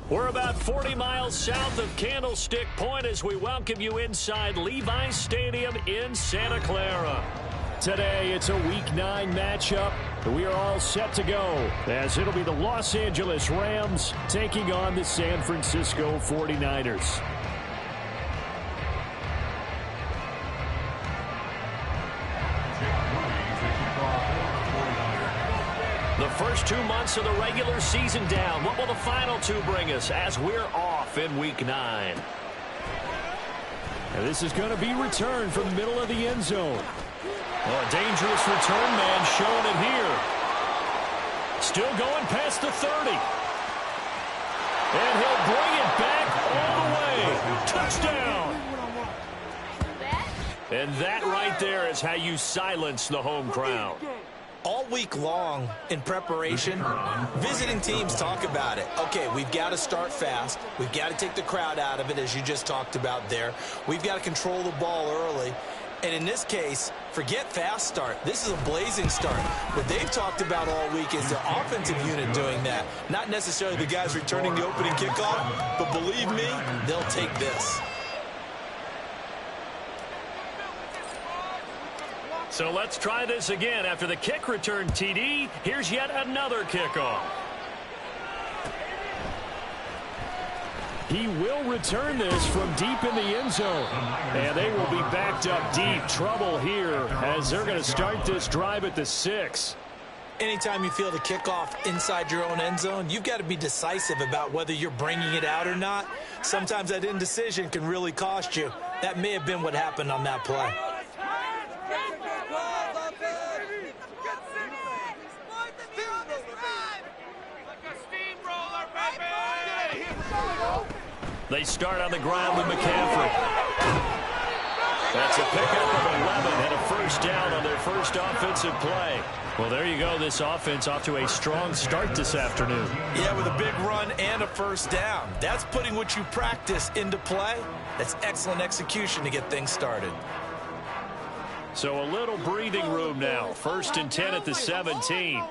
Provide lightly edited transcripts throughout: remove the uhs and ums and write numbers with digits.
We're about 40 miles south of Candlestick Point as we welcome you inside Levi's Stadium in Santa Clara. Today, it's a Week 9 matchup. We are all set to go as it'll be the Los Angeles Rams taking on the San Francisco 49ers. The first 2 months of the regular season down. What will the final 2 bring us as we're off in Week 9? And this is going to be returned from the middle of the end zone. Well, a dangerous return man showing it here. Still going past the 30. And he'll bring it back all the way. Touchdown. And that right there is how you silence the home crowd. All week long in preparation, visiting teams talk about it. Okay, we've got to start fast. We've got to take the crowd out of it, as you just talked about there. We've got to control the ball early. And in this case, forget fast start. This is a blazing start. What they've talked about all week is the offensive unit doing that. Not necessarily the guys returning the opening kickoff, but believe me, they'll take this. So let's try this again. After the kick return TD, here's yet another kickoff. He will return this from deep in the end zone. And they will be backed up deep. Trouble here as they're going to start this drive at the 6. Anytime you feel the kickoff inside your own end zone, you've got to be decisive about whether you're bringing it out or not. Sometimes that indecision can really cost you. That may have been what happened on that play. They start on the ground with McCaffrey. That's a pickup of 11 and a first down on their first offensive play. Well, there you go. This offense off to a strong start this afternoon. Yeah, with a big run and a first down. That's putting what you practice into play. That's excellent execution to get things started. So a little breathing room now. 1st and 10 at the 17.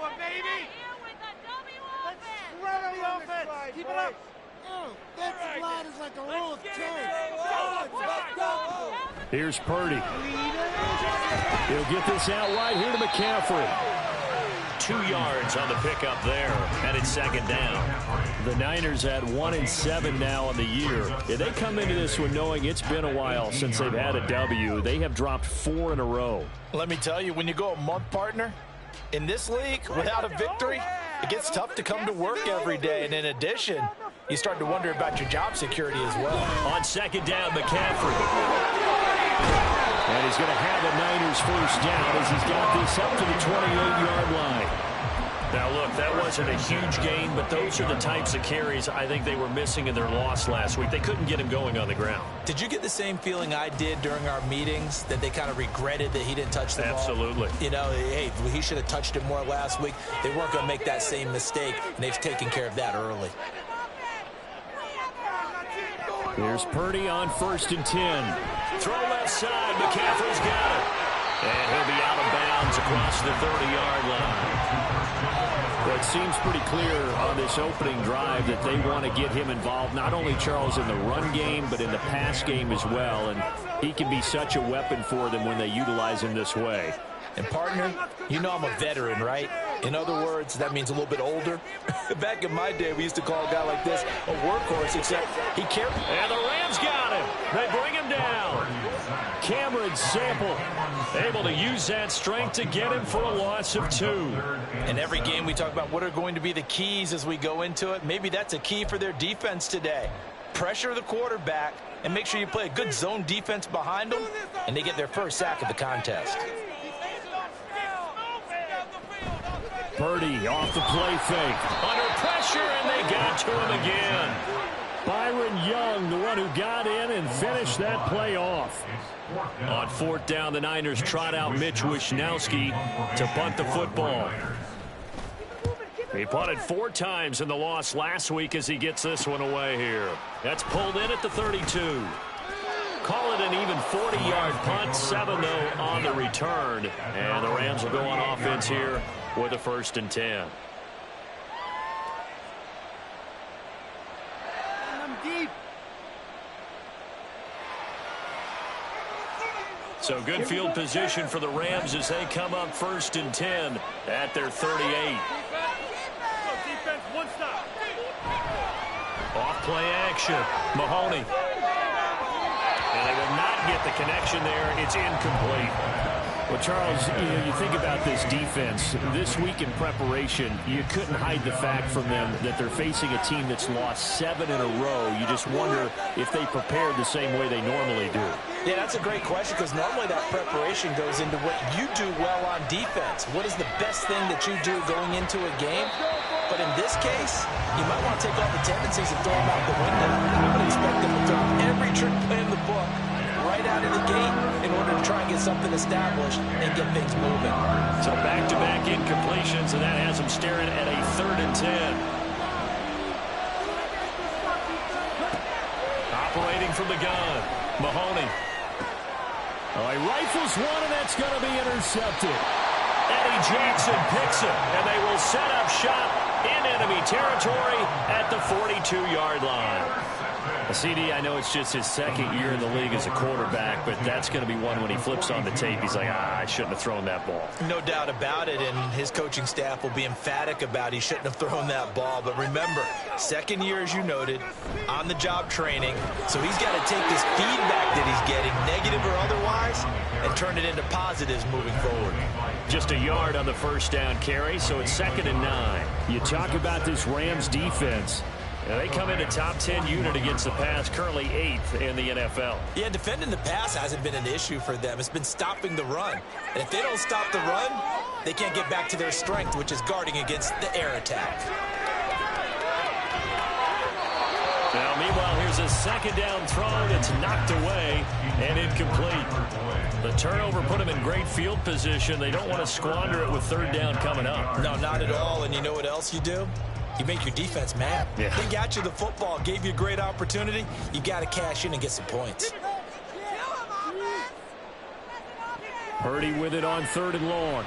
Keep it up. That line is like a row of Here's Purdy. He'll get this out wide here to McCaffrey. 2 yards on the pickup there, and it's 2nd down. The Niners at 1-7 now on the year. Yeah, they come into this one knowing it's been a while since they've had a W. They have dropped 4 in a row. Let me tell you, when you go a month, partner, in this league, without a victory, it gets tough to come to work every day. And in addition, you start to wonder about your job security as well. On 2nd down, McCaffrey. And he's going to have a Niners first down as he's got this up to the 28-yard line. Now, look, that wasn't a huge gain, but those are the types of carries I think they were missing in their loss last week. They couldn't get him going on the ground. Did you get the same feeling I did during our meetings, that they kind of regretted that he didn't touch the ball? Absolutely. You know, hey, he should have touched it more last week. They weren't going to make that same mistake, and they've taken care of that early. Here's Purdy on 1st and 10. Throw left side. McCaffrey's got it. And he'll be out of bounds across the 30-yard line. Well, it seems pretty clear on this opening drive that they want to get him involved, not only, Charles, in the run game, but in the pass game as well. And he can be such a weapon for them when they utilize him this way. And, partner, you know I'm a veteran, right? In other words, that means a little bit older. Back in my day, we used to call a guy like this a workhorse, except he carried. And the Rams got him. They bring him down. Cameron Sample able to use that strength to get him for a loss of 2. In every game, we talk about what are going to be the keys as we go into it. Maybe that's a key for their defense today. Pressure the quarterback and make sure you play a good zone defense behind them, and they get their first sack of the contest. Purdy off the play fake. Under pressure, and they got to him again. Byron Young, the one who got in and finished that play off. On 4th down, the Niners trot out Mitch Wishnowsky to punt the football. He punted 4 times in the loss last week as he gets this one away here. That's pulled in at the 32. Call it an even 40-yard punt, 7 though on the return. And the Rams will go on offense here with a 1st and 10. So good field position for the Rams as they come up 1st and 10 at their 38. Off play action. Mahoney. And they will not get the connection there. It's incomplete. Well, Charles, you think about this defense. This week in preparation, you couldn't hide the fact from them that they're facing a team that's lost 7 in a row. You just wonder if they prepared the same way they normally do. Yeah, that's a great question because normally that preparation goes into what you do well on defense. What is the best thing that you do going into a game? But in this case, you might want to take all the tendencies and throw them out the window. I would expect them to throw every trick play in the book right out of the gate in order to try and get something established and get things moving. So back-to-back incompletions, and that has them staring at a 3rd and 10. Operating from the gun, Mahoney. Oh, he rifles one, and that's going to be intercepted. Eddie Jackson picks it, and they will set up shop in enemy territory at the 42-yard line. CD, I know it's just his 2nd year in the league as a quarterback, but that's going to be one when he flips on the tape. He's like, I shouldn't have thrown that ball. No doubt about it, and his coaching staff will be emphatic about he shouldn't have thrown that ball. But remember, 2nd year, as you noted, on-the-job training. So he's got to take this feedback that he's getting, negative or otherwise, and turn it into positives moving forward. Just a yard on the 1st down carry, so it's 2nd and 9. You talk about this Rams defense. They come in a top 10 unit against the pass, currently 8th in the NFL. Yeah, defending the pass hasn't been an issue for them. It's been stopping the run. And if they don't stop the run, they can't get back to their strength, which is guarding against the air attack. Now, meanwhile, here's a 2nd down throw that's knocked away and incomplete. The turnover put them in great field position. They don't want to squander it with 3rd down coming up. No, not at all. And you know what else you do? You make your defense mad. Yeah. They got you the football, gave you a great opportunity. You got to cash in and get some points. Purdy with it on 3rd and long.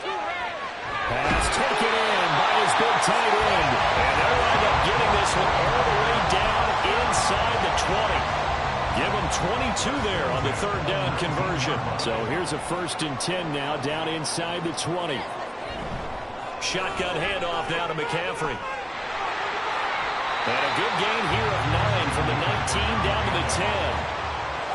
Pass taken in by his big tight end. And they'll wind up getting this one all the way down inside the 20. Give them 22 there on the 3rd down conversion. So here's a 1st and 10 now down inside the 20. Shotgun handoff now to McCaffrey. And a good gain here of 9 from the 19 down to the 10.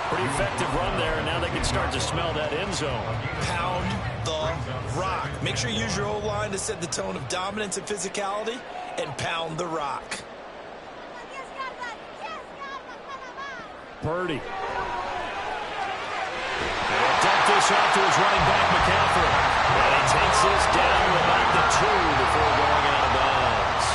Pretty effective run there, and now they can start to smell that end zone. Pound the rock. Make sure you use your O-line to set the tone of dominance and physicality, and pound the rock. Purdy. Dump this off to his running back, McCaffrey. And he takes this down to about the 2 before going out of bounds.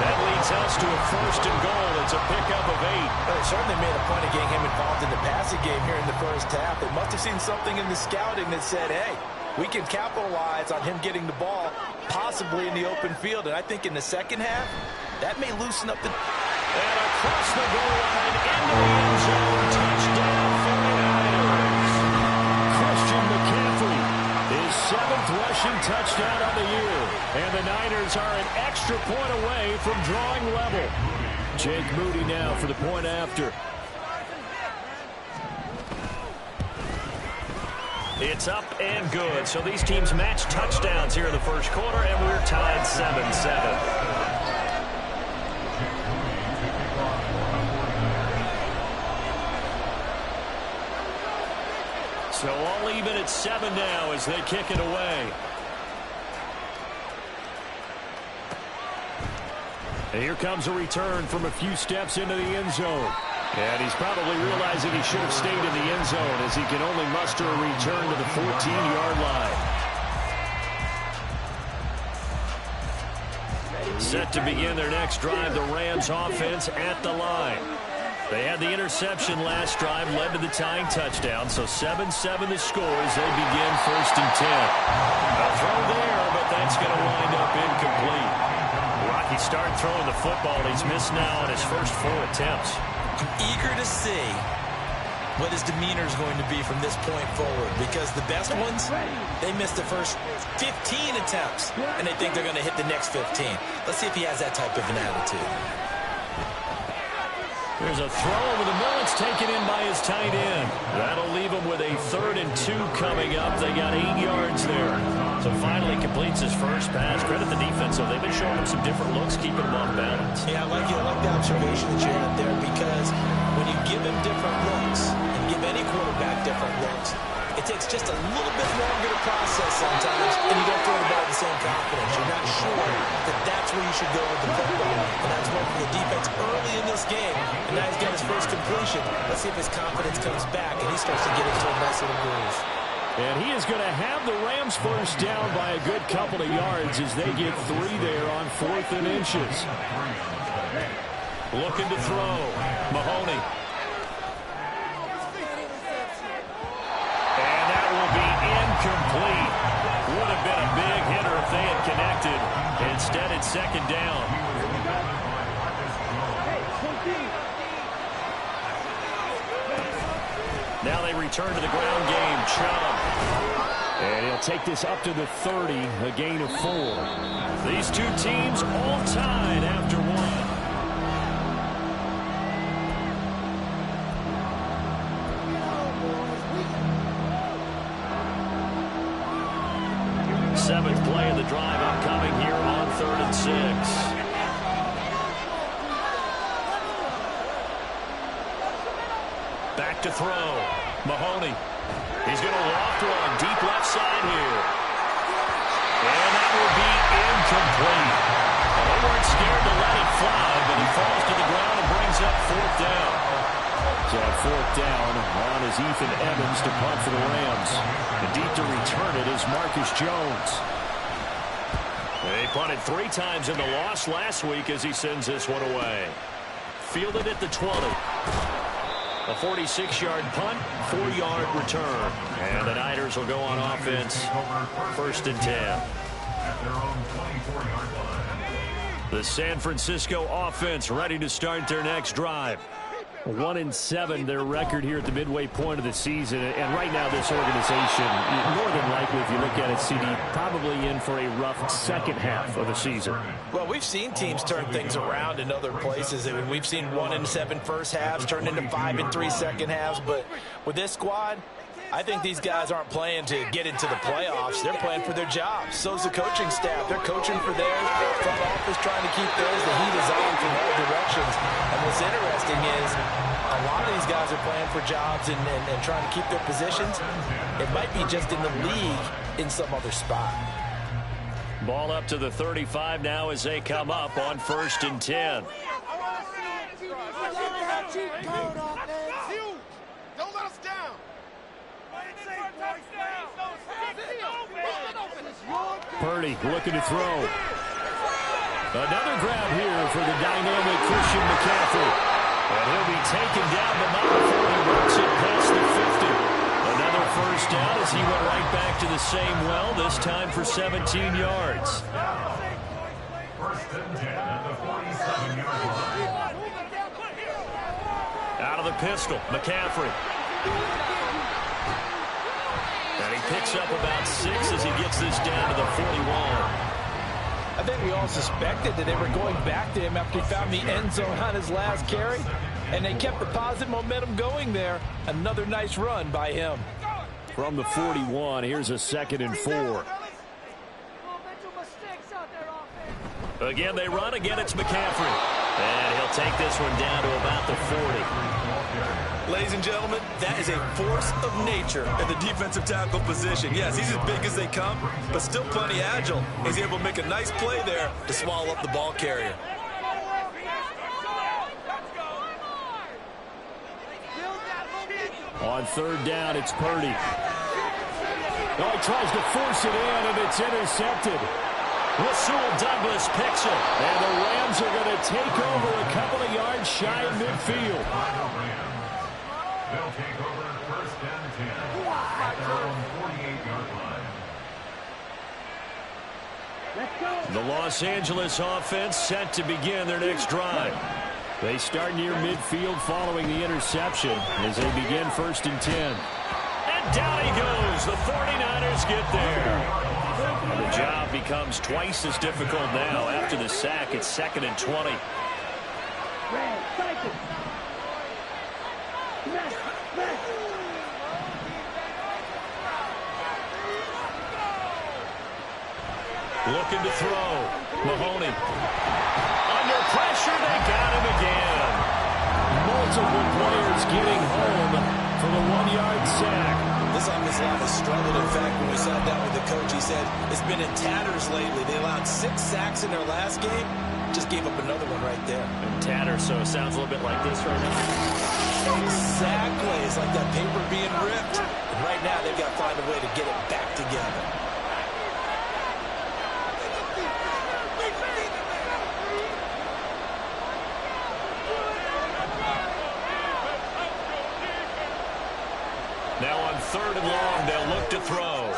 That leads us to a 1st and goal. It's a pickup of 8. Well, they certainly made a point of getting him involved in the passing game here in the 1st half. They must have seen something in the scouting that said, hey, we can capitalize on him getting the ball, possibly in the open field. And I think in the 2nd half, that may loosen up the... And across the goal line, into the end zone, touchdown 49ers. Christian McCaffrey, his 7th rushing touchdown of the year. And the Niners are an extra point away from drawing level. Jake Moody now for the point after. It's up and good. So these teams match touchdowns here in the 1st quarter, and we're tied 7-7. So all even at 7 now as they kick it away. And here comes a return from a few steps into the end zone. And he's probably realizing he should have stayed in the end zone as he can only muster a return to the 14-yard line. Set to begin their next drive, the Rams offense at the line. They had the interception last drive, led to the tying touchdown, so 7-7 the score as they begin 1st and 10. A throw there, but that's going to wind up incomplete. Rocky started throwing the football. He's missed now on his first 4 attempts. I'm eager to see what his demeanor is going to be from this point forward, because the best ones, they missed the first 15 attempts, and they think they're going to hit the next 15. Let's see if he has that type of an attitude. There's a throw over the middle. It's taken in by his tight end. That'll leave him with a 3rd and 2 coming up. They got 8 yards there. So finally completes his first pass. Credit the defense, though. They've been showing him some different looks, keeping him off balance. Yeah, I like the observation that you had there, because when you give him different looks and give any quarterback different looks, it takes just a little bit longer to process sometimes, and you don't throw the ball with the same confidence. You're not sure that that's where you should go with the football, and that's one for the defense early in this game, and now he's got his first completion. Let's see if his confidence comes back, and he starts to get into a nice little groove. And he is going to have the Rams first down by a good couple of yards as they get 3 there on 4th and inches. Looking to throw. Mahoney. And that will be incomplete. Would have been a big hitter if they had connected. Instead, it's 2nd down. Now they return to the ground game. Chubb. And he'll take this up to the 30, a gain of 4. These two teams all tied after 1. 7th play of the drive upcoming here on 3rd and 6. Back to throw. Mahoney. He's going to loft one deep left side here. And that will be incomplete. Well, they weren't scared to let it fly, but he falls to the ground and brings up 4th down. So on 4th down, on is Ethan Evans to punt for the Rams. And deep to return it is Marcus Jones. They punted 3 times in the loss last week as he sends this one away. Fielded at the 20. A 46-yard punt, 4-yard return. And the Niners will go on offense, 1st and 10. The San Francisco offense ready to start their next drive. 1-7 their record here at the midway point of the season, and right now this organization, more than likely if you look at it, CD, probably in for a rough second half of the season. Well, we've seen teams turn things around in other places. I mean, we've seen 1-7 first halves turn into 5-3 second halves, but with this squad, I think these guys aren't playing to get into the playoffs. They're playing for their jobs. So's the coaching staff. They're coaching for theirs. Front office trying to keep theirs. The heat is on from all directions. And what's interesting is a lot of these guys are playing for jobs and trying to keep their positions. It might be just in the league in some other spot. Ball up to the 35 now as they come up on 1st and 10. Don't let us down. Purdy looking to throw. Another grab here for the dynamic Christian McCaffrey. And he'll be taken down, but not before he works it past the 50. Another first down as he went right back to the same well, this time for 17 yards. Out of the pistol, McCaffrey. And he picks up about 6 as he gets this down to the 41. I think we all suspected that they were going back to him after he found the end zone on his last carry, and they kept the positive momentum going there. Another nice run by him. From the 41, here's a 2nd and 4. Again, they run. Again, it's McCaffrey. And he'll take this one down to about the 40. Ladies and gentlemen, that is a force of nature in the defensive tackle position. Yes, he's as big as they come, but still plenty agile. He's able to make a nice play there to swallow up the ball carrier. On 3rd down, it's Purdy. Oh, he tries to force it in, and it's intercepted. Rasul Douglas picks it. And the Rams are going to take over a couple of yards shy of midfield. They'll take over 1st and 10 at their own 48-yard line. The Los Angeles offense set to begin their next drive. They start near midfield following the interception as they begin 1st and 10. And down he goes. The 49ers get there. And the job becomes twice as difficult now. After the sack, it's 2nd and 20. Looking to throw. Mahoney. Under pressure, they got him again. Multiple players getting home for the 1-yard sack. This offensive line has struggled. In fact, when we sat down with the coach, he said it's been in tatters lately. They allowed 6 sacks in their last game. Just gave up another one right there. In tatters, so it sounds a little bit like this right now. Exactly. It's like that paper being ripped. And right now, they've got to find a way to get it back together. Now on 3rd and long, they'll look to throw.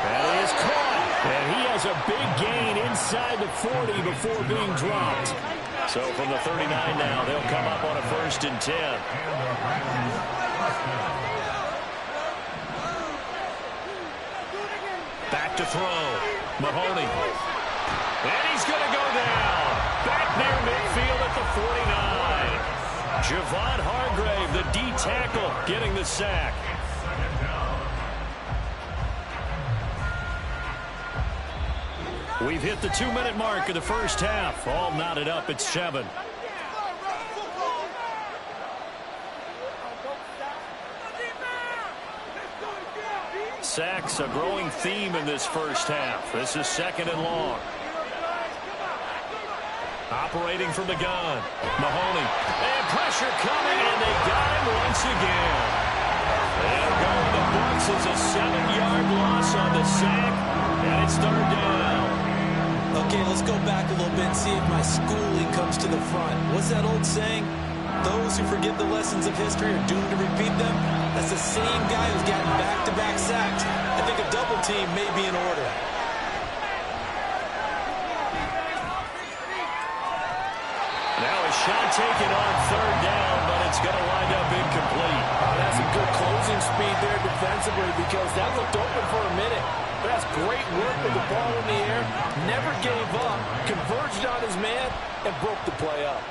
And he is caught. And he has a big gain inside the 40 before being dropped. So from the 39 now, they'll come up on a 1st and 10. Back to throw. Mahoney. And he's going to go down. Back near midfield at the 49. Javon Hargrave, the D tackle, getting the sack. We've hit the 2-minute mark of the first half. All knotted up at 7. Sacks, a growing theme in this first half. This is 2nd and long. Operating from the gun. Mahoney. And pressure coming, and they got him once again. They'll go with the Bucs as a 7-yard loss on the sack, and it's 3rd down. Okay, let's go back a little bit and see if my schooling comes to the front. What's that old saying? Those who forget the lessons of history are doomed to repeat them. That's the same guy who's gotten back-to-back sacks. I think a double team may be in order. Now a shot taken on 3rd down, but it's going to wind up incomplete. That's a good closing speed there defensively because that looked open for a minute. But that's great work with the ball in the air. Never gave up, converged on his man, and broke the play up.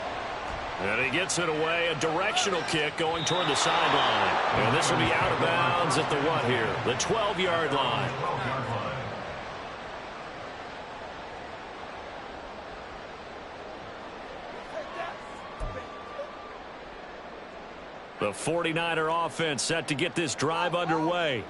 And he gets it away, a directional kick going toward the sideline. And this will be out of bounds at the what here? The 12-yard line. The 49er offense set to get this drive underway.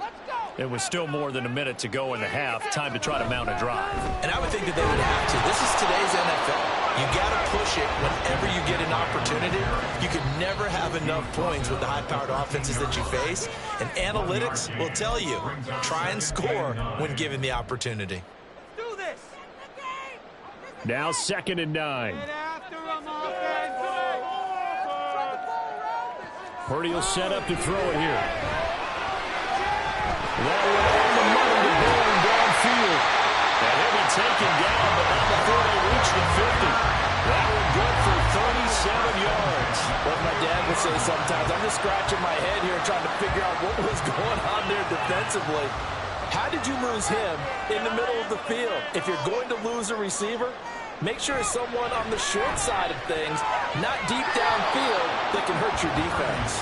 It was still more than a minute to go in the half. Time to try to mount a drive. And I would think that they would have to. This is today's NFL. You got to push it whenever you get an opportunity. You can never have enough points with the high-powered offenses that you face. And analytics will tell you, try and score when given the opportunity. Do this. Now 2nd and 9. Purdy will set up to throw it here. That one on the money to going downfield. And he'll be taken down, but not before they reach the 50. That one good for 37 yards. What my dad would say sometimes, I'm just scratching my head here trying to figure out what was going on there defensively. How did you lose him in the middle of the field? If you're going to lose a receiver, make sure it's someone on the short side of things, not deep downfield, that can hurt your defense.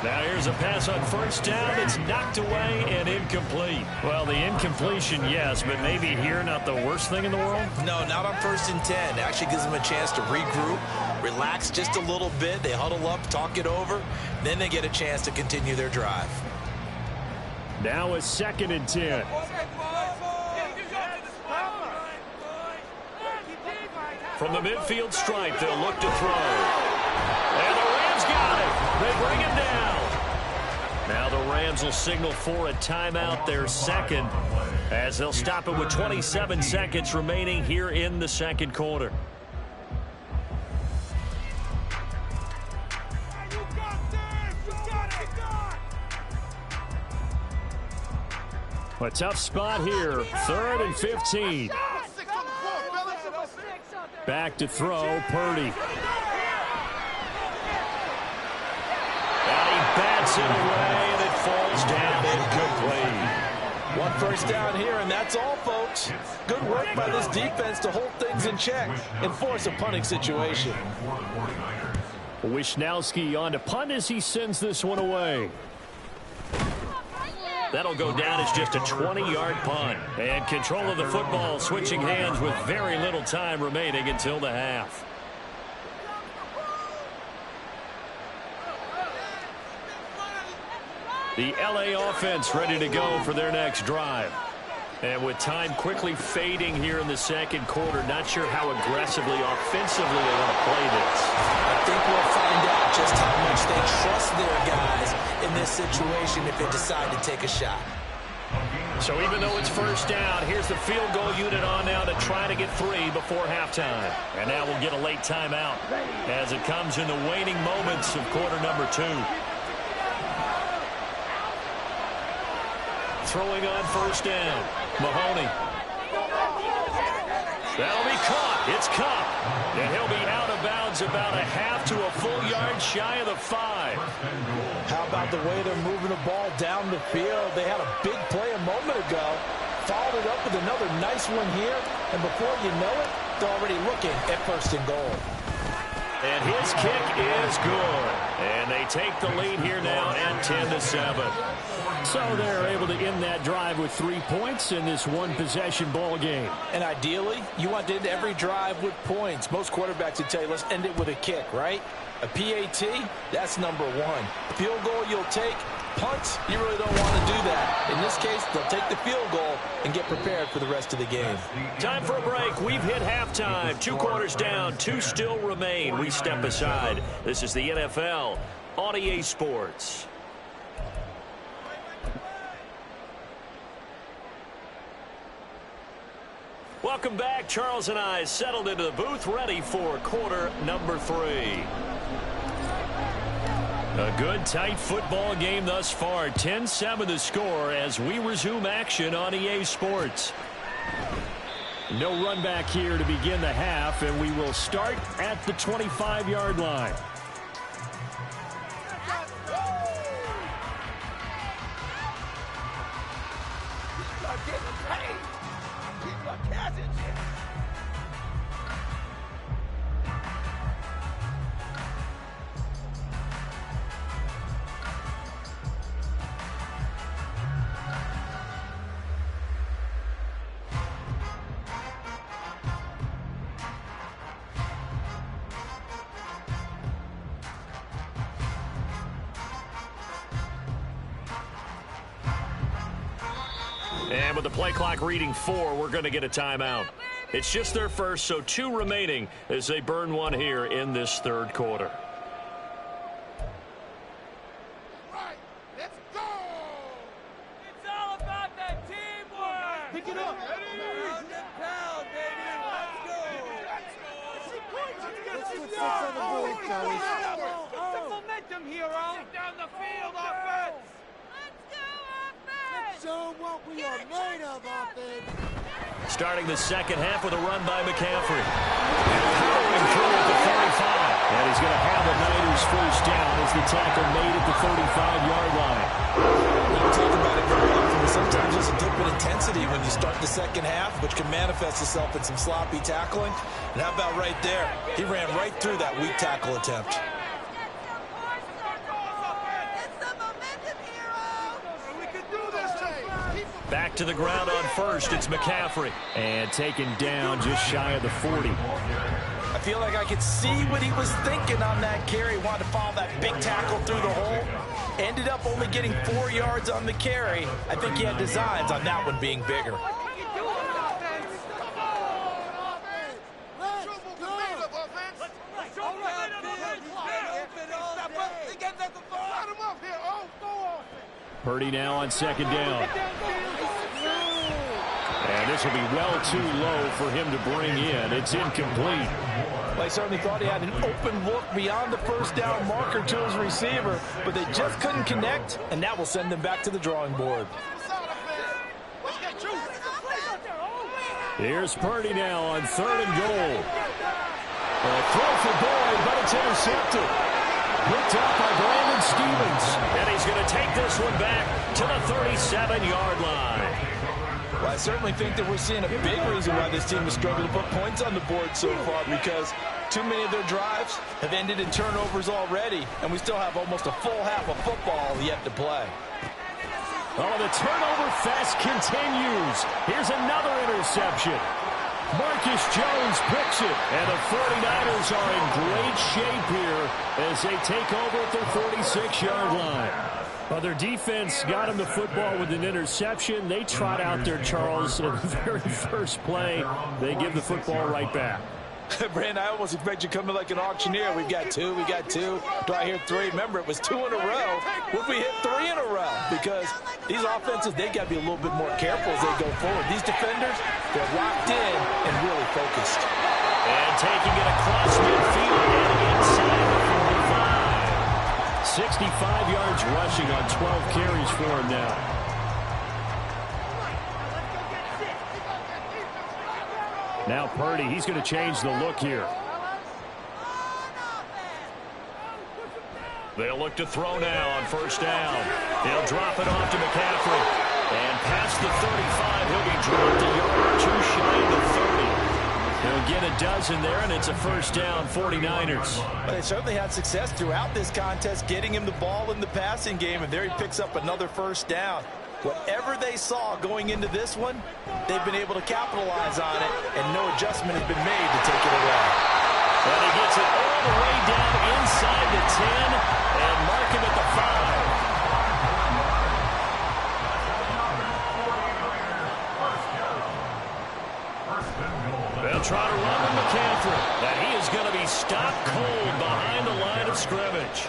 Now here's a pass on 1st down. It's knocked away and incomplete. Well, the incompletion, yes, but maybe here not the worst thing in the world? No, not on 1st and 10. It actually gives them a chance to regroup, relax just a little bit. They huddle up, talk it over. Then they get a chance to continue their drive. Now a 2nd and 10. From the midfield stripe, they'll look to throw. And the Rams got it. They bring him down. Now the Rams will signal for a timeout, their 2nd, as they'll stop it with 27 seconds remaining here in the 2nd quarter. A tough spot here. 3rd and 15. Back to throw, Purdy. And he bats it away, and it falls down incomplete. 1 first down here, and that's all, folks. Good work by this defense to hold things in check and force a punting situation. Wishnowski on to punt as he sends this one away. That'll go down as just a 20-yard punt. And control of the football switching hands with very little time remaining until the half. The LA offense ready to go for their next drive. And with time quickly fading here in the second quarter, not sure how aggressively, offensively they want to play this. I think we'll find out just how much they trust their guys in this situation if they decide to take a shot. So even though it's first down, here's the field goal unit on now to try to get 3 before halftime. And now we'll get a late timeout as it comes in the waning moments of quarter number 2. Throwing on first down. Mahoney. That'll be caught. It's caught. And he'll be out of bounds about a half to a full yard shy of the 5. How about the way they're moving the ball down the field? They had a big play a moment ago. Followed it up with another nice one here. And before you know it, they're already looking at first and goal. And his kick is good. And they take the lead here now at 10-7. So they're able to end that drive with 3 points in this one-possession ball game. And ideally, you want to end every drive with points. Most quarterbacks would tell you, let's end it with a kick, right? A PAT, that's number 1. Field goal you'll take. Punts, you really don't want to do that. In this case, they'll take the field goal and get prepared for the rest of the game. Time for a break. We've hit halftime. 2 quarters down. 2 still remain. We step aside. This is the NFL on EA Sports. Welcome back. Charles and I settled into the booth, ready for quarter number 3. A good, tight football game thus far. 10-7 the score as we resume action on EA Sports. No run back here to begin the half, and we will start at the 25-yard line. And with the play clock reading 4, we're going to get a timeout. It's just their first, so 2 remaining as they burn one here in this third quarter. Right, let's go! It's all about that teamwork! Pick it up! Pound and pound, baby! Let's go! Let's go! Get some momentum, hero! Take down the field, offense! Show what we are made of, offense. Starting the second half with a run by McCaffrey. Powering through at the 45. And he's going to have the Niners first down as the tackle made at the 35-yard line. We don't talk about it very often, but sometimes there's a dip in intensity when you start the second half, which can manifest itself in some sloppy tackling. And how about right there? He ran right through that weak tackle attempt. Back to the ground on first. It's McCaffrey. And taken down just shy of the 40. I feel like I could see what he was thinking on that carry. Wanted to follow that big tackle through the hole. Ended up only getting 4 yards on the carry. I think he had designs on that one being bigger. Purdy now on second down. And this will be well too low for him to bring in. It's incomplete. Well, I certainly thought he had an open look beyond the first down marker to his receiver, but they just couldn't connect, and that will send them back to the drawing board. Here's Purdy now on third and goal. A throw for Boyd, but it's intercepted. Picked up by Brandon Stevens. And he's going to take this one back to the 37-yard line. Well, I certainly think that we're seeing a big reason why this team has struggled to put points on the board so far, because too many of their drives have ended in turnovers already, and we still have almost a full half of football yet to play. Oh, the turnover fest continues. Here's another interception. Marcus Jones picks it, and the 49ers are in great shape here as they take over at their 46-yard line. Well, their defense got him the football with an interception. They trot out there, Charles, in the very first play. They give the football right back. Brandon, I almost expect you to come in like an auctioneer. We've got two. Do I hear three? Remember, it was 2 in a row. What if we hit 3 in a row? Because these offenses, they got to be a little bit more careful as they go forward. These defenders, they're locked in and really focused. And taking it across midfield and inside the 45. 65 yards rushing on 12 carries for him now. Now Purdy, he's going to change the look here. They'll look to throw now on first down. They'll drop it off to McCaffrey. And past the 35, he'll be dropped a yard or two shy of the 30. He'll get a dozen there, and it's a first down, 49ers. Well, they certainly had success throughout this contest getting him the ball in the passing game, and there he picks up another first down. Whatever they saw going into this one, they've been able to capitalize on it, and no adjustment has been made to take it away. And he gets it all the way down inside the 10 and mark him at the 5. They'll try to run with McCaffrey, and he is going to be stopped cold behind the line of scrimmage.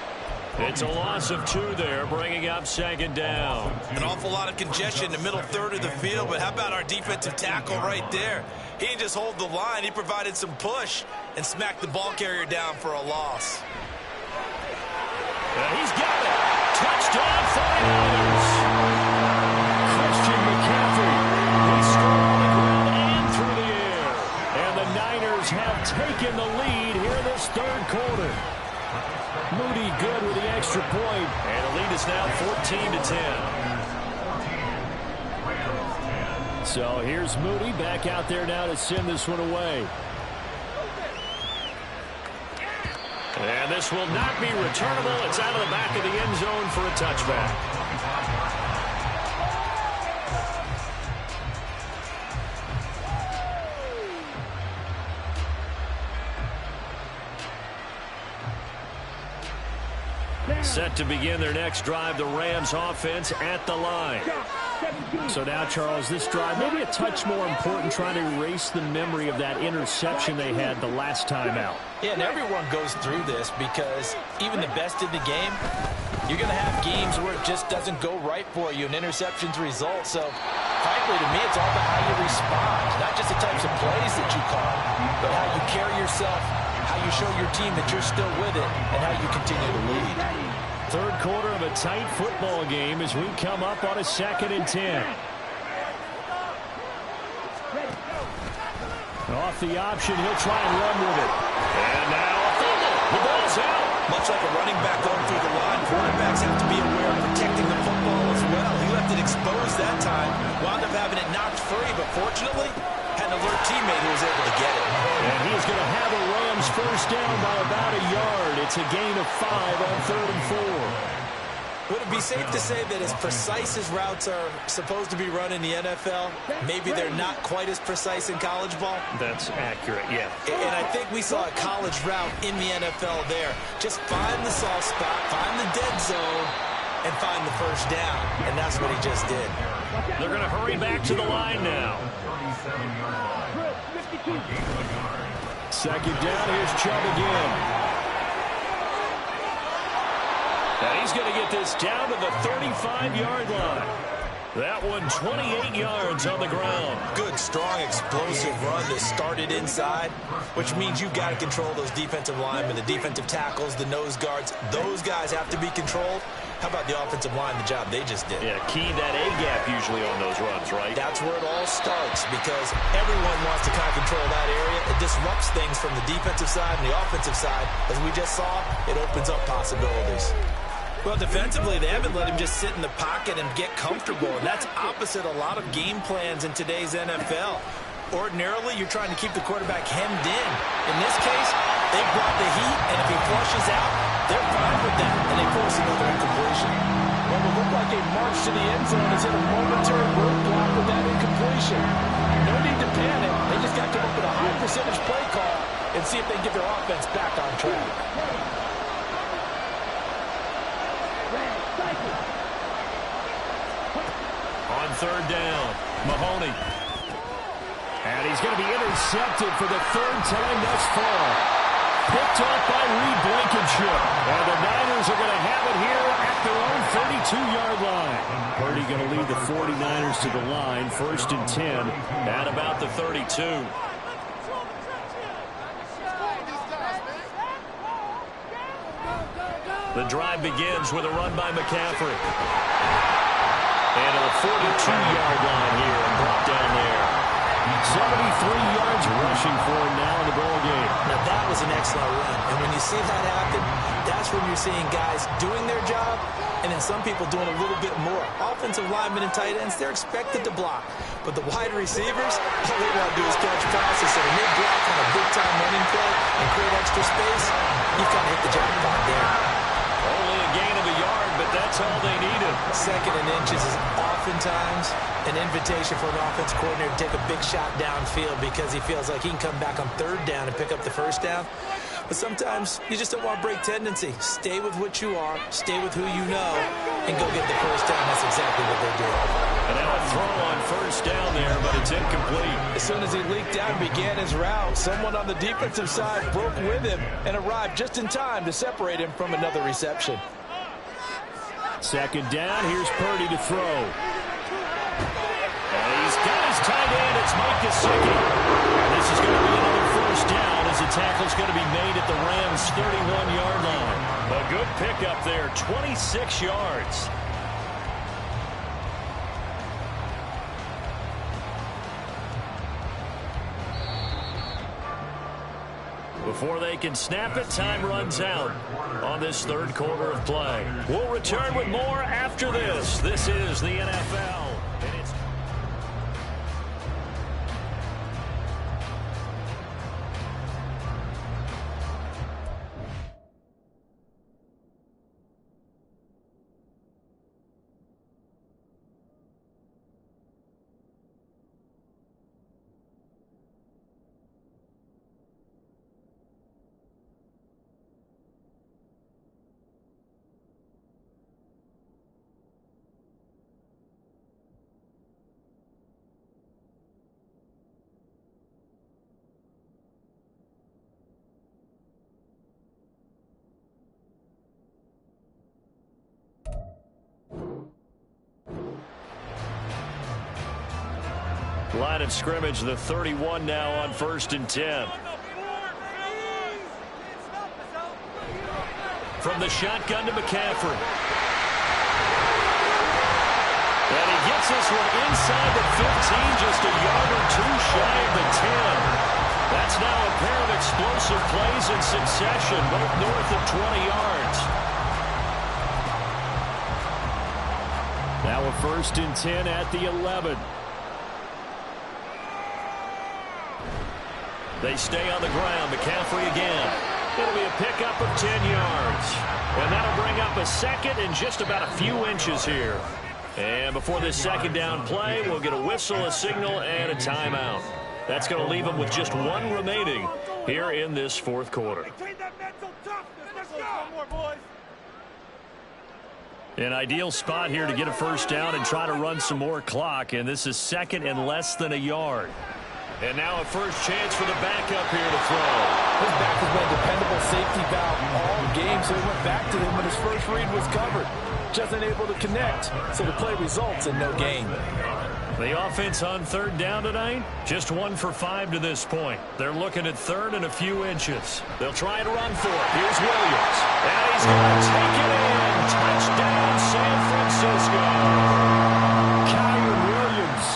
It's a loss of 2 there, bringing up second down. An awful lot of congestion in the middle third of the field, but how about our defensive tackle right there? He didn't just hold the line, he provided some push and smacked the ball carrier down for a loss. And he's got it. Touchdown 49ers. Christian McCaffrey. He scored on the ground and through the air. And the Niners have taken the lead here in this third quarter. Moody good with the extra point. And the lead is now 14-10. So here's Moody back out there now to send this one away. And this will not be returnable. It's out of the back of the end zone for a touchback. Set to begin their next drive, the Rams offense at the line. So now, Charles, this drive maybe a touch more important, trying to erase the memory of that interception they had the last time out. Yeah, and everyone goes through this because even the best in the game, you're going to have games where it just doesn't go right for you and interceptions result. So, frankly, to me, it's all about how you respond, not just the types of plays that you call, but how you carry yourself, how you show your team that you're still with it, and how you continue to lead. Third quarter of a tight football game as we come up on a 2nd and 10. Off the option, he'll try and run with it. And now a fumble. The ball's out. Much like a running back going through the line, quarterbacks have to be aware of protecting the football as well. He left it exposed that time, wound up having it knocked free, but fortunately, had an alert teammate who was able to get it. And he's going to have a Rams first down by about a yard. It's a gain of 5 on 3rd and 4. Would it be safe to say that as precise as routes are supposed to be run in the NFL, maybe they're not quite as precise in college ball? That's accurate, yeah. And I think we saw a college route in the NFL there. Just find the soft spot, find the dead zone, and find the first down. And that's what he just did. They're going to hurry back to the line now. 2nd down, here's Chubb again. And he's going to get this down to the 35-yard line. That one 28 yards on the ground. Good, strong, explosive run that started inside, which means you've got to control those defensive linemen, the defensive tackles, the nose guards. Those guys have to be controlled. How about the offensive line, the job they just did? Yeah, key that A-gap usually on those runs, right? That's where it all starts because everyone wants to kind of control that area. It disrupts things from the defensive side and the offensive side. As we just saw, it opens up possibilities. Well, defensively, they haven't let him just sit in the pocket and get comfortable, and that's opposite a lot of game plans in today's NFL. Ordinarily, you're trying to keep the quarterback hemmed in. In this case, they brought the heat, and if he flushes out, they're fine with that, and they force another incompletion. Well, it looked like a march to the end zone has hit a momentary roadblock with that incompletion. No need to panic. They just got to come up with a high percentage play call and see if they can get their offense back on track. On third down, Mahoney. And he's going to be intercepted for the third time thus far. Picked off by Reed Blankenship. And the Niners are going to have it here at their own 32-yard line. Purdy going to lead the 49ers to the line. 1st and 10 at about the 32. The drive begins with a run by McCaffrey. And to the 42-yard line here and brought down there. 73 yards rushing for him now in the ball game. Now, that was an excellent run. And when you see that happen, that's when you're seeing guys doing their job and then some people doing a little bit more. Offensive linemen and tight ends, they're expected to block. But the wide receivers, all they want to do is catch passes. So when they block on a big-time running play and create extra space, you've got to hit the jackpot there. Only a gain of a yard, but that's all they needed. 2nd and inches is oftentimes an invitation for an offense coordinator to take a big shot downfield because he feels like he can come back on 3rd down and pick up the 1st down. But sometimes you just don't want to break tendency. Stay with what you are, stay with who you know, and go get the 1st down. That's exactly what they did. And now a throw on 1st down there, but it's incomplete. As soon as he leaked out and began his route, someone on the defensive side broke with him and arrived just in time to separate him from another reception. 2nd down, here's Purdy to throw. And he's got his tight end, it's Mike Gesicki. And this is going to be another 1st down as the tackle's going to be made at the Rams' 31-yard line. A good pickup there, 26 yards. Before they can snap it, time runs out on this 3rd quarter of play. We'll return with more after this. This is the NFL. And it's line of scrimmage, the 31 now on 1st and 10. From the shotgun to McCaffrey. And he gets this one inside the 15, just a yard or 2 shy of the 10. That's now a pair of explosive plays in succession, both north of 20 yards. Now a 1st and 10 at the 11. They stay on the ground. McCaffrey again. It'll be a pickup of 10 yards. And that'll bring up a 2nd and just about a few inches here. And before this 2nd down play, we'll get a whistle, a signal, and a timeout. That's going to leave them with just 1 remaining here in this 4th quarter. An ideal spot here to get a 1st down and try to run some more clock. And this is 2nd and less than a yard. And now a 1st chance for the backup here to throw. His back has been a dependable safety valve all game, so he went back to him when his first read was covered. Just unable to connect, so the play results in no gain. The offense on 3rd down tonight, just 1 for 5 to this point. They're looking at 3rd and a few inches. They'll try to run for it. Here's Williams. And he's going to take it in. Touchdown, San Francisco. Kyren Williams,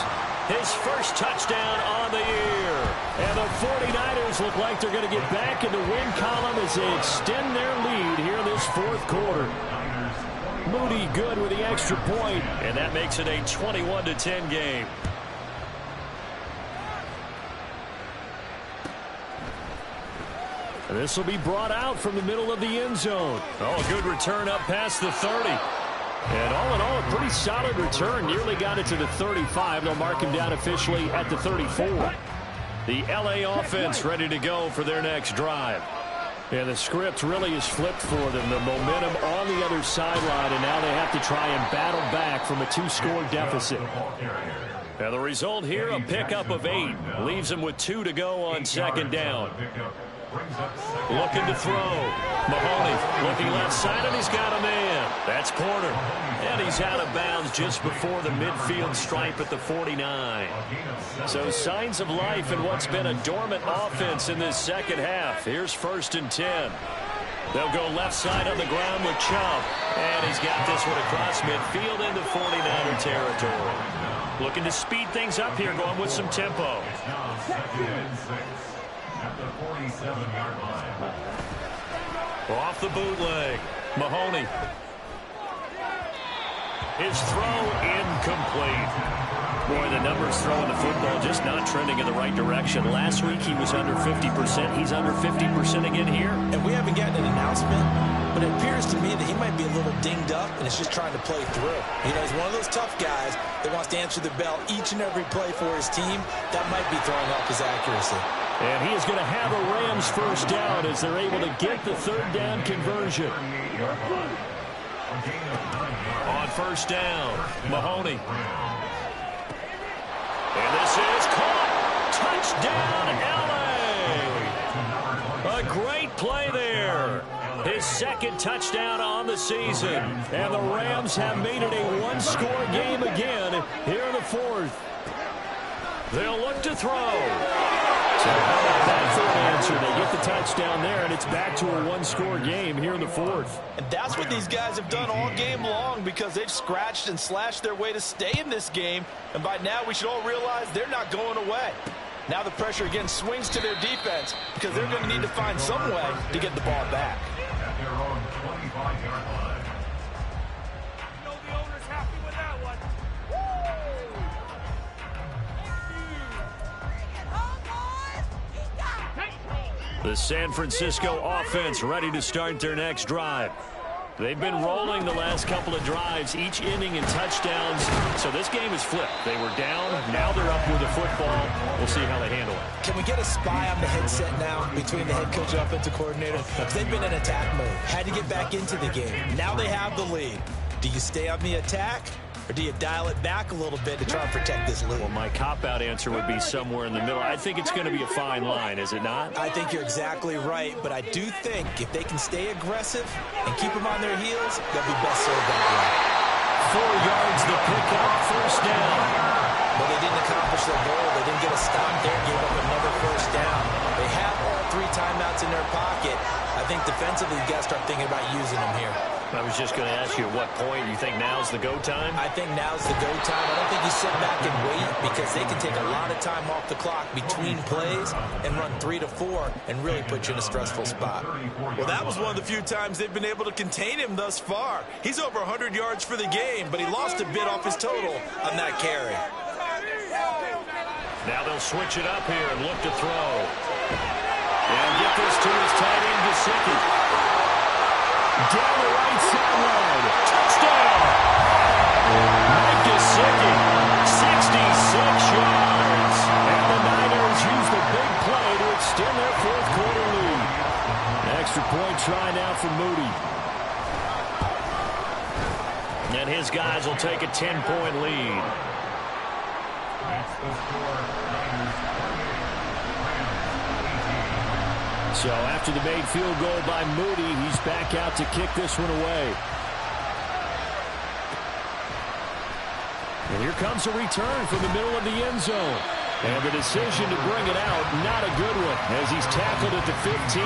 his first touchdown on the year. And the 49ers look like they're going to get back in the win column as they extend their lead here in this 4th quarter. Moody good with the extra point. And that makes it a 21-10 game. This will be brought out from the middle of the end zone. Oh, a good return up past the 30. And all in all, a pretty solid return. Nearly got it to the 35. They'll mark him down officially at the 34. The LA offense ready to go for their next drive. And the script really is flipped for them. The momentum on the other sideline, and now they have to try and battle back from a 2-score deficit. Now the result here, a pickup of 8. Leaves them with 2 to go on second down. Looking to throw. Mahoney looking left side, and he's got a man. That's Porter. And he's out of bounds just before the midfield stripe at the 49. So signs of life in what's been a dormant offense in this second half. Here's 1st and 10. They'll go left side on the ground with Chubb. And he's got this one across midfield into 49er territory. Looking to speed things up here, going with some tempo. At the 47-yard line. Off the bootleg. Mahoney. His throw incomplete. Boy, the numbers throwing the football just not trending in the right direction. Last week he was under 50%. He's under 50% again here. And we haven't gotten an announcement, but it appears to me that he might be a little dinged up and is just trying to play through. You know, he's one of those tough guys that wants to answer the bell each and every play for his team. That might be throwing off his accuracy. And he is going to have a Rams first down as they're able to get the 3rd down conversion. On 1st down, Mahoney. And this is caught. Touchdown, LA. A great play there. His 2nd touchdown on the season. And the Rams have made it a 1-score game again here in the 4th. They'll look to throw. So how about that for an answer? They get the touchdown there, and it's back to a 1-score game here in the 4th. And that's what these guys have done all game long, because they've scratched and slashed their way to stay in this game. And by now, we should all realize they're not going away. Now the pressure again swings to their defense, because they're going to need to find some way to get the ball back. At their own 25-yard line. You know the owner's happy with that one. The San Francisco offense ready to start their next drive. They've been rolling the last couple of drives, each inning in touchdowns. So this game is flipped. They were down. Now they're up with the football. We'll see how they handle it. Can we get a spy on the headset now between the head coach and offensive coordinator? Because they've been in attack mode. Had to get back into the game. Now they have the lead. Do you stay on the attack? Or do you dial it back a little bit to try and protect this lead? Well, my cop-out answer would be somewhere in the middle. I think it's going to be a fine line, is it not? I think you're exactly right, but I do think if they can stay aggressive and keep them on their heels, they'll be best served that way. 4 yards the pickup, 1st down. Well, they didn't accomplish their goal. They didn't get a stop there, gave up another 1st down. They have all 3 timeouts in their pocket. I think defensively, you got to start thinking about using them here. I was just going to ask you at what point you think now's the go time? I think now's the go time. I don't think you sit back and wait, because they can take a lot of time off the clock between plays and run 3 to 4 and really put you in a stressful spot. Well, that was one of the few times they've been able to contain him thus far. He's over 100 yards for the game, but he lost a bit off his total on that carry. Now they'll switch it up here and look to throw. And get this to his tight end, Gesicki. Down the right sideline. Touchdown! Mike Gesicki, 66 yards. And the Niners use the big play to extend their 4th quarter lead. Extra point try now for Moody. And his guys will take a 10-point lead. That's the score. So after the made field goal by Moody, he's back out to kick this one away. And here comes a return from the middle of the end zone. And the decision to bring it out, not a good one, as he's tackled at the 15.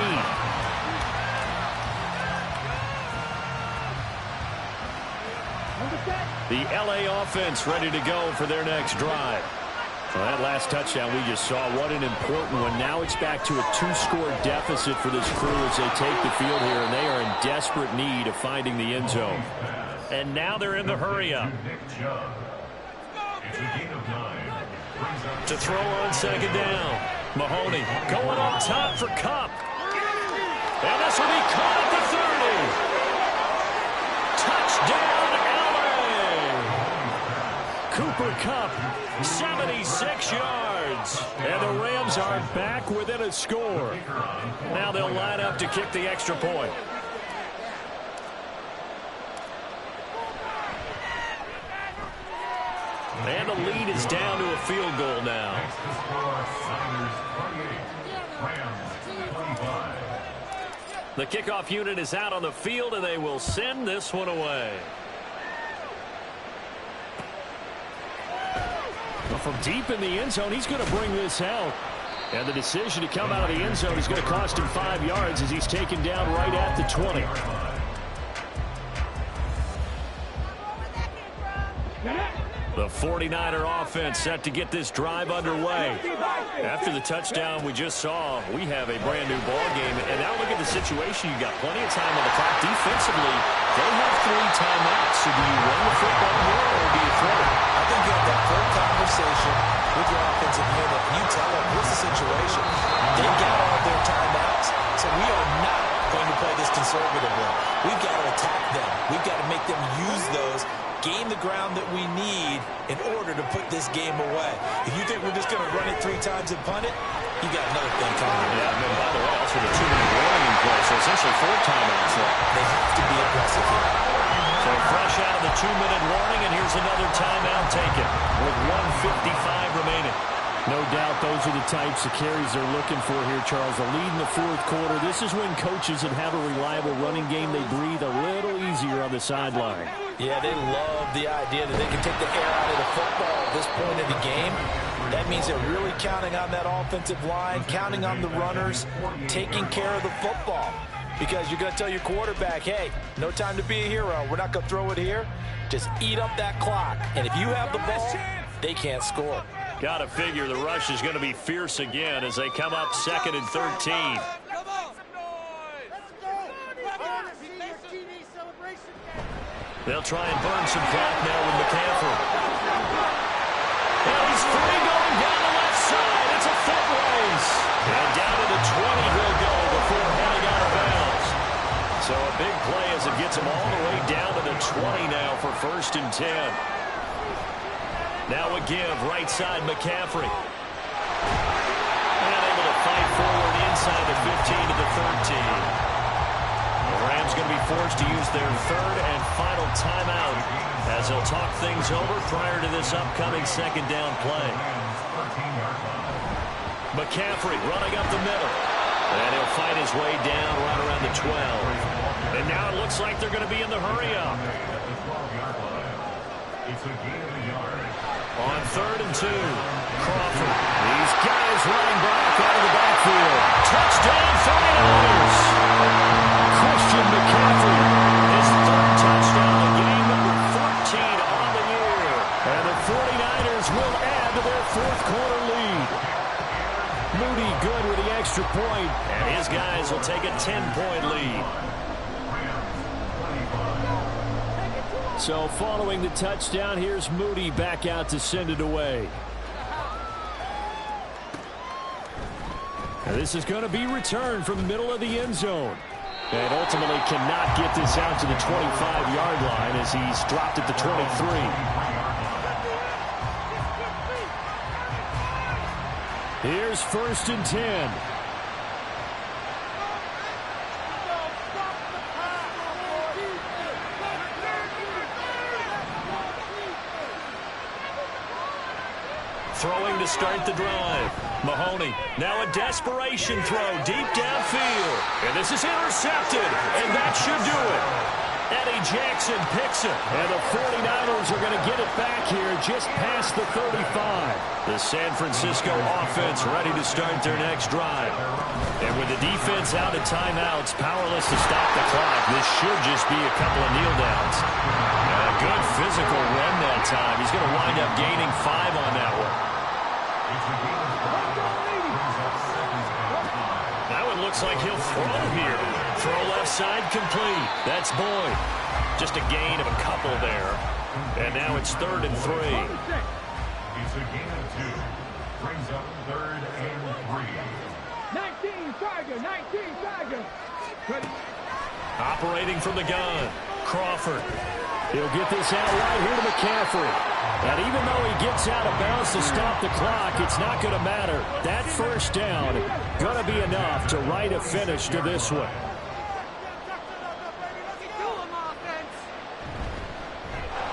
The LA offense ready to go for their next drive. Well, that last touchdown we just saw, what an important one. Now it's back to a 2-score deficit for this crew as they take the field here, and they are in desperate need of finding the end zone. And now they're in the hurry-up. To throw on second down. Mahoney going up top for Kupp. And this will be caught at the 30. Touchdown, LA! Cooper Kupp, 76 yards. And the Rams are back within a score. Now they'll line up to kick the extra point. And the lead is down to a field goal now. The kickoff unit is out on the field, and they will send this one away. Well, from deep in the end zone, he's going to bring this out. And the decision to come out of the end zone is going to cost him 5 yards as he's taken down right at the 20. The 49er offense set to get this drive underway. After the touchdown we just saw, we have a brand new ball game. And now look at the situation. You got plenty of time on the clock. Defensively, they have 3 timeouts. So do you run the football here or do you throw it? I think you have that full conversation with your offensive unit. You tell them, here's the situation. They've got all of their timeouts. So we are not going to play this conservatively. We've got to attack them. We've got to make them use those, gain the ground that we need in order to put this game away. If you think we're just going to run it 3 times and punt it, you got another thing coming. Yeah, and then by the way, also the 2-minute warning in play, so essentially 4 timeouts left. They have to be aggressive here. So fresh out of the 2-minute warning, and here's another timeout taken with 1:55 remaining. No doubt those are the types of carries they're looking for here, Charles. The lead in the fourth quarter. This is when coaches that have a reliable running game, they breathe a little easier on the sideline. Yeah, they love the idea that they can take the air out of the football at this point in the game. That means they're really counting on that offensive line, counting on the runners, taking care of the football. Because you're going to tell your quarterback, hey, no time to be a hero. We're not going to throw it here. Just eat up that clock. And if you have the ball, they can't score. Got to figure the rush is going to be fierce again as they come up 2nd and 13. They'll try and burn some clock now with McCaffrey. And he's free going down the left side. It's a foot race. And down to the 20 he'll go before heading out of bounds. So a big play as it gets him all the way down to the 20 now for 1st and 10. Now a give, right side McCaffrey. And able to fight forward inside the 15 to the 13. The Rams going to be forced to use their 3rd and final timeout as they'll talk things over prior to this upcoming 2nd down play. McCaffrey running up the middle. And he'll fight his way down right around the 12. And now it looks like they're going to be in the hurry-up. It's a gain of a yard. On 3rd and 2, Crawford. These guys running back out of the backfield. Touchdown, 49ers. Christian McCaffrey, his 3rd touchdown of the game, number 14 on the year. And the 49ers will add to their 4th quarter lead. Moody good with the extra point, and his guys will take a 10-point lead. So following the touchdown, here's Moody back out to send it away. And this is going to be returned from the middle of the end zone. And ultimately cannot get this out to the 25-yard line as he's dropped at the 23. Here's 1st and 10. Throwing to start the drive. Mahoney, now a desperation throw deep downfield. And this is intercepted, and that should do it. Eddie Jackson picks it. And the 49ers are going to get it back here just past the 35. The San Francisco offense ready to start their next drive. And with the defense out of timeouts, powerless to stop the clock, this should just be a couple of kneel downs. And a good physical run that time. He's going to wind up gaining 5 on that one. That would look looks like he'll throw here. Throw left side complete. That's Boyd. Just a gain of a couple there. And now it's 3rd and 3. It's a gain of 2. Brings up 3rd and 3. 19 Tiger, 19 Tiger. Operating from the gun, Crawford. He'll get this out right here to McCaffrey. And even though he gets out of bounds to stop the clock, it's not going to matter. That first down going to be enough to write a finish to this one.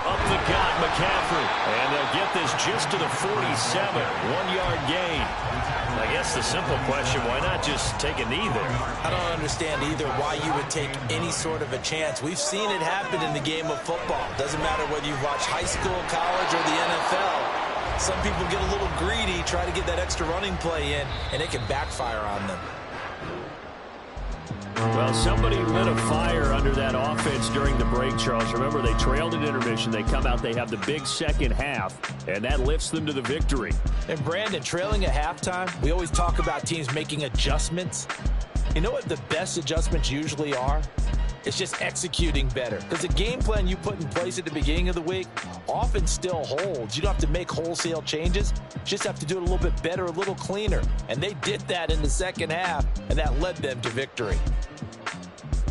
Up the gut, McCaffrey. And they'll get this just to the 47. 1-yard gain. I guess the simple question, why not just take a knee there? I don't understand either why you would take any sort of a chance. We've seen it happen in the game of football. Doesn't matter whether you've watched high school, college, or the NFL. Some people get a little greedy, try to get that extra running play in, and it can backfire on them. Well, somebody lit a fire under that offense during the break, Charles. Remember, they trailed at intermission. They come out, they have the big second half, and that lifts them to the victory. And, Brandon, trailing at halftime, we always talk about teams making adjustments. You know what the best adjustments usually are? It's just executing better. Because the game plan you put in place at the beginning of the week often still holds. You don't have to make wholesale changes. You just have to do it a little bit better, a little cleaner. And they did that in the second half, and that led them to victory.